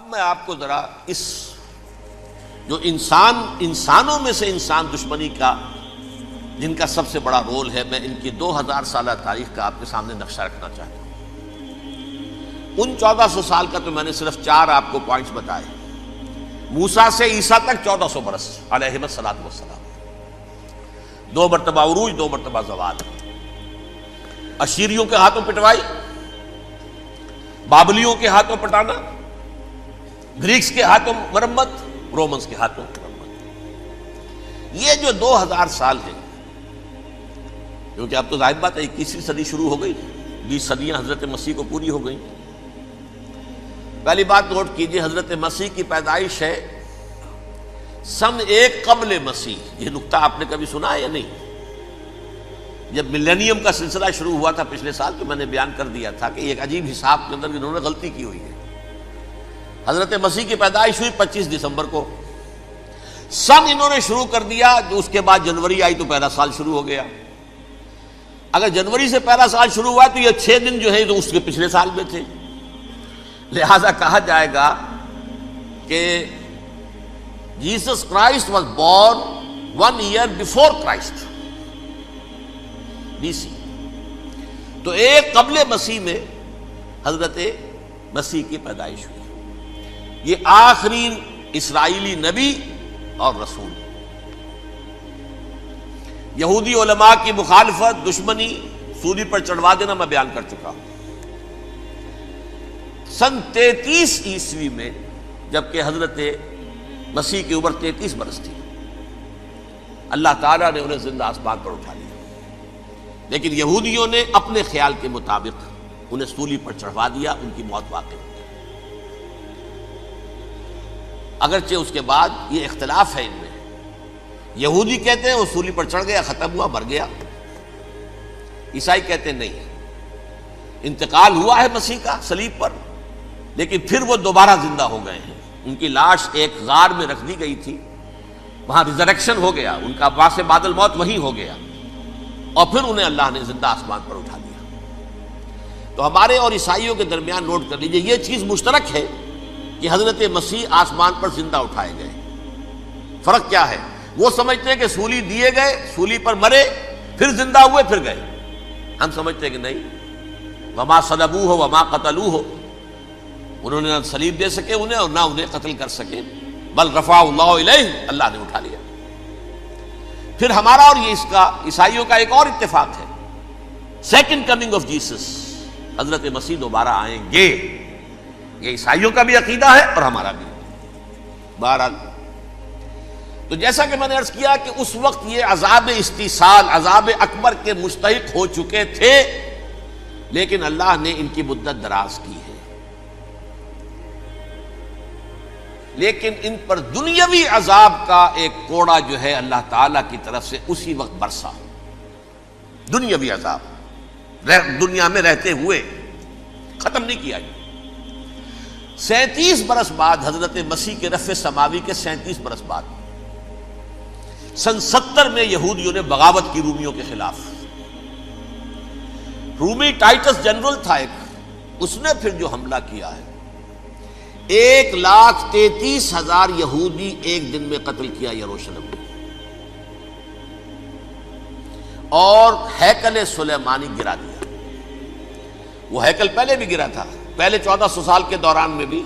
اب میں آپ کو ذرا اس جو انسانوں میں سے انسان دشمنی کا جن کا سب سے بڑا رول ہے، میں ان کی 2000 سالہ تاریخ کا آپ کے سامنے نقشہ رکھنا چاہتا ہوں۔ ان 1400 سال کا تو میں نے صرف 4 آپ کو پوائنٹس بتائے۔ موسیٰ سے عیسیٰ تک 1400 برس علیہم الصلوۃ والسلام، 2 مرتبہ عروج، 2 مرتبہ زوال، اشیریوں کے ہاتھوں پٹوائی، بابلیوں کے ہاتھوں پٹانا، گریکس کے ہاتھوں مرمت، رومنز کے ہاتھوں مرمت۔ یہ جو 2000 سال ہے، کیونکہ اب تو ظاہر بات ہے 21ویں صدی شروع ہو گئی، 20 صدیاں حضرت مسیح کو پوری ہو گئی۔ پہلی بات نوٹ کیجئے، حضرت مسیح کی پیدائش ہے سن 1 قبل مسیح۔ یہ نقطہ آپ نے کبھی سنا ہے یا نہیں؟ جب ملینیم کا سلسلہ شروع ہوا تھا پچھلے سال، تو میں نے بیان کر دیا تھا کہ ایک عجیب حساب کے اندر انہوں نے غلطی کی ہوئی ہے۔ حضرت مسیح کی پیدائش ہوئی 25 دسمبر کو، سن انہوں نے شروع کر دیا، جو اس کے بعد جنوری آئی تو پہلا سال شروع ہو گیا۔ اگر جنوری سے پہلا سال شروع ہوا تو یہ 6 دن جو ہے تو اس کے پچھلے سال میں تھے، لہذا کہا جائے گا کہ Jesus Christ was born 1 year before Christ, BC۔ تو 1 قبل مسیح میں حضرت مسیح کی پیدائش ہوئی۔ یہ آخری اسرائیلی نبی اور رسول۔ یہودی علماء کی مخالفت، دشمنی، سولی پر چڑھوا دینا میں بیان کر چکا ہوں۔ سن 33 عیسوی میں، جبکہ حضرت مسیح کی عمر 33 برس تھی، اللہ تعالیٰ نے انہیں زندہ آسمان پر اٹھا لیا، لیکن یہودیوں نے اپنے خیال کے مطابق انہیں سولی پر چڑھوا دیا، ان کی موت واقع ہو گئی۔ اگرچہ اس کے بعد یہ اختلاف ہے ان میں، یہودی کہتے ہیں وہ سولی پر چڑھ گیا، ختم ہوا، مر گیا۔ عیسائی کہتے ہیں نہیں، انتقال ہوا ہے مسیح کا صلیب پر، لیکن پھر وہ دوبارہ زندہ ہو گئے ہیں۔ ان کی لاش ایک غار میں رکھ دی گئی تھی، وہاں ریزریکشن ہو گیا، ان کا باعث بعد الموت وہی ہو گیا، اور پھر انہیں اللہ نے زندہ آسمان پر اٹھا دیا۔ تو ہمارے اور عیسائیوں کے درمیان نوٹ کر لیجئے، یہ چیز مشترک ہے کہ حضرت مسیح آسمان پر زندہ اٹھائے گئے۔ فرق کیا ہے؟ وہ سمجھتے ہیں کہ سولی دیے گئے، سولی پر مرے، پھر زندہ ہوئے، پھر گئے۔ ہم سمجھتے ہیں کہ نہیں، وما صلبوہ وما قتلوہ، انہوں نے نہ صلیب دے سکے انہیں اور نہ انہیں قتل کر سکے، بل رفع اللہ الیہ، اللہ نے اٹھا لیا۔ پھر ہمارا اور یہ اس کا عیسائیوں کا ایک اور اتفاق ہے، سیکنڈ کمنگ آف جیسس، حضرت مسیح دوبارہ آئیں گے۔ یہ عیسائیوں کا بھی عقیدہ ہے اور ہمارا بھی۔ بہرحال تو جیسا کہ میں نے عرض کیا کہ اس وقت یہ عذاب استیصال، عذاب اکبر کے مستحق ہو چکے تھے، لیکن اللہ نے ان کی مدت دراز کی ہے۔ لیکن ان پر دنیاوی عذاب کا ایک کوڑا جو ہے اللہ تعالیٰ کی طرف سے اسی وقت برسا، دنیاوی عذاب دنیا میں رہتے ہوئے ختم نہیں کیا۔ 37 برس بعد، حضرت مسیح کے رفع سماوی کے 37 برس بعد، سن 70 میں یہودیوں نے بغاوت کی رومیوں کے خلاف۔ رومی ٹائٹس جنرل تھا ایک، اس نے پھر جو حملہ کیا ہے، 1,33,000 یہودی ایک دن میں قتل کیا یروشلم میں، اور ہیکل سلیمانی گرا دیا۔ وہ ہیکل پہلے بھی گرا تھا، پہلے 1400 سال کے دوران میں بھی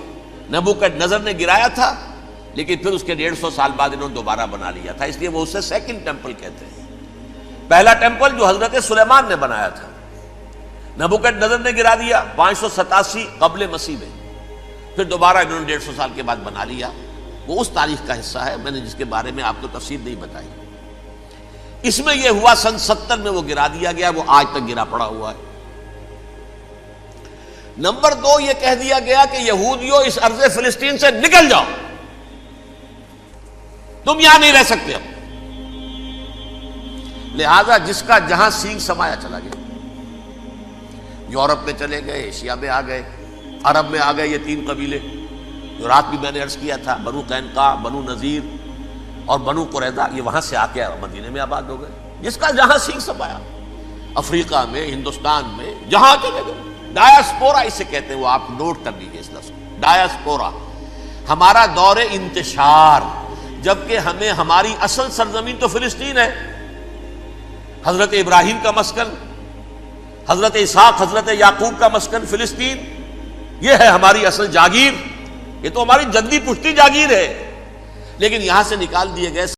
نبوکڈنیزر نے گرایا تھا، لیکن پھر اس کے 150 سال بعد انہوں نے دوبارہ بنا لیا تھا، اس لیے وہ اسے سیکنڈ ٹیمپل کہتے ہیں۔ پہلا ٹیمپل جو حضرت سلیمان نے بنایا تھا، نبوکڈنیزر نے گرا دیا 587 قبل مسیح میں، پھر دوبارہ انہوں نے 150 سال کے بعد بنا لیا۔ وہ اس تاریخ کا حصہ ہے، میں نے جس کے بارے میں آپ کو تفصیل نہیں بتائی۔ اس میں یہ ہوا سن 70 میں وہ گرا دیا گیا، وہ آج تک گرا پڑا ہوا ہے۔ نمبر 2، یہ کہہ دیا گیا کہ یہودیوں اس ارض فلسطین سے نکل جاؤ، تم یہاں نہیں رہ سکتے اب۔ لہذا جس کا جہاں سینگ سمایا چلا گیا، یورپ میں چلے گئے، ایشیا میں آ گئے، عرب میں آ گئے، یہ 3 قبیلے جو رات بھی میں نے عرض کیا تھا، بنو قینقاع، بنو نذیر اور بنو قریظہ، یہ وہاں سے آ کے مدینے میں آباد ہو گئے۔ جس کا جہاں سینگ سمایا، افریقہ میں، ہندوستان میں، جہاں چلے گئے، ڈایاسپورا اسے کہتے ہیں، وہ آپ نوٹ کر لیجیے اس لفظ کو، ڈایاسپورا، ہمارا دور انتشار، جبکہ ہمیں ہماری اصل سرزمین تو فلسطین ہے، حضرت ابراہیم کا مسکن، حضرت اسحاق حضرت یعقوب کا مسکن فلسطین، یہ ہے ہماری اصل جاگیر، یہ تو ہماری جدی پشتی جاگیر ہے، لیکن یہاں سے نکال دیے گئے